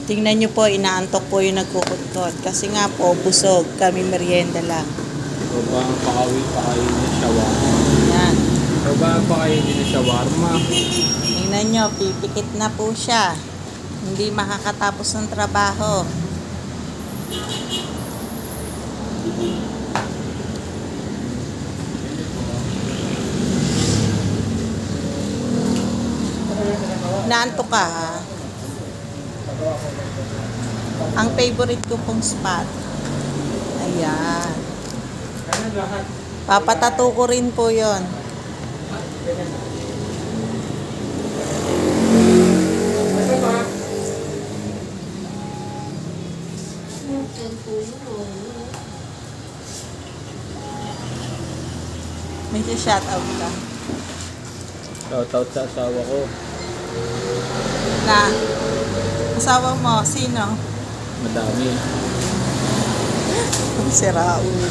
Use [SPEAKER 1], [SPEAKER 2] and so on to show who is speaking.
[SPEAKER 1] Tingnan nyo po, inaantok po yung nagkukutkot. Kasi nga po, busog. Kami merienda lang.
[SPEAKER 2] O ba ang pakain na shawarma?
[SPEAKER 1] Yan.
[SPEAKER 2] O ba ang pakain na shawarma?
[SPEAKER 1] Tingnan nyo, pipikit na po siya. Hindi makakatapos ng trabaho. Naantok ka ha? Ang favorite ko pong spot. Ayan. Papatato ko rin po yon. Medyo shoutout ka.
[SPEAKER 2] Shoutout sa asawa ko.
[SPEAKER 1] Na, asawa mo, sino?
[SPEAKER 2] Madami.
[SPEAKER 1] Ang sira ulo.